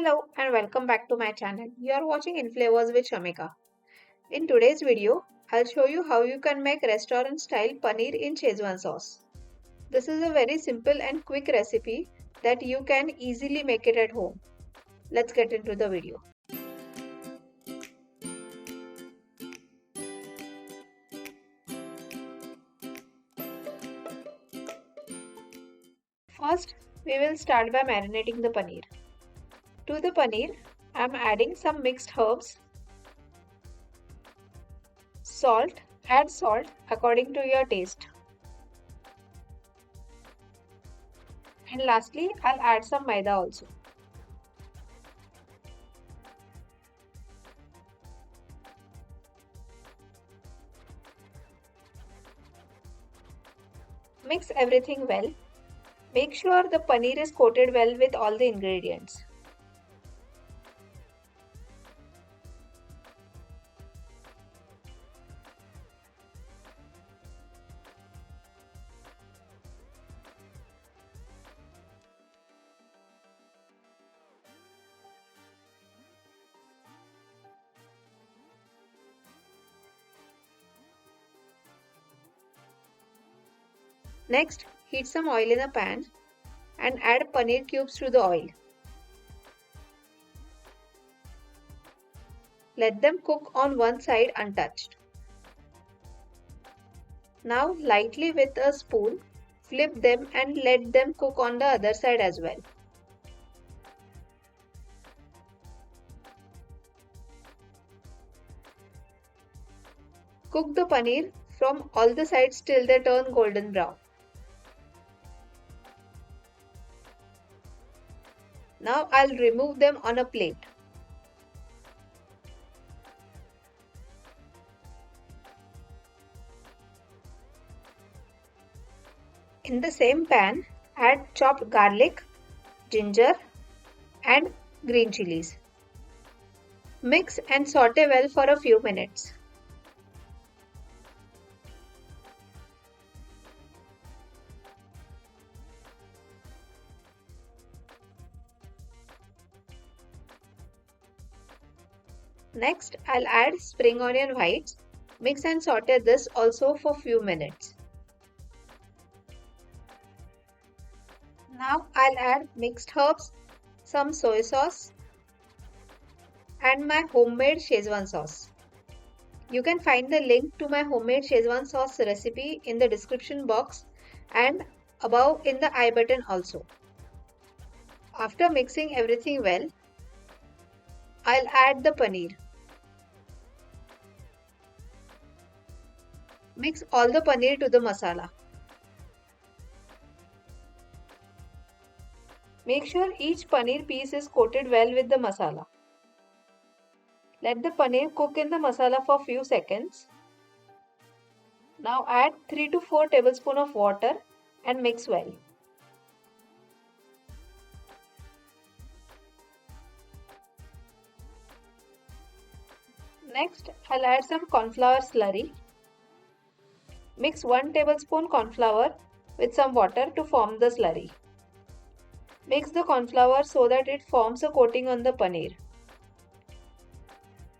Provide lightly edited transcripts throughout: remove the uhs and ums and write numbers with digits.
Hello and welcome back to my channel. You are watching In Flavors with Shamika. In today's video, I'll show you how you can make restaurant style paneer in Schezwan sauce. This is a very simple and quick recipe that you can easily make it at home. Let's get into the video. First, we will start by marinating the paneer. To the paneer, I am adding some mixed herbs, salt. Add salt according to your taste. And lastly, I'll add some maida also. Mix everything well. Make sure the paneer is coated well with all the ingredients. Next, heat some oil in a pan and add paneer cubes to the oil. Let them cook on one side untouched. Now lightly with a spoon, flip them and let them cook on the other side as well. Cook the paneer from all the sides till they turn golden brown. Now I'll remove them on a plate. In the same pan, add chopped garlic, ginger and green chilies. Mix and saute well for a few minutes. Next, I'll add spring onion whites. Mix and saute this also for few minutes. Now I'll add mixed herbs, some soy sauce and my homemade Schezwan sauce. You can find the link to my homemade Schezwan sauce recipe in the description box and above in the I button also. After mixing everything well, I'll add the paneer. Mix all the paneer to the masala. Make sure each paneer piece is coated well with the masala. Let the paneer cook in the masala for few seconds. Now add 3 to 4 tablespoons of water and mix well. Next, I'll add some corn flour slurry. Mix 1 tablespoon corn flour with some water to form the slurry. Mix the corn flour so that it forms a coating on the paneer.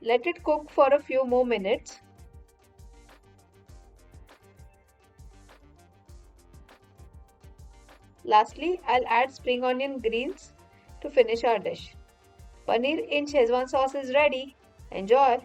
Let it cook for a few more minutes. Lastly, I'll add spring onion greens to finish our dish. Paneer in Schezwan sauce is ready. Enjoy!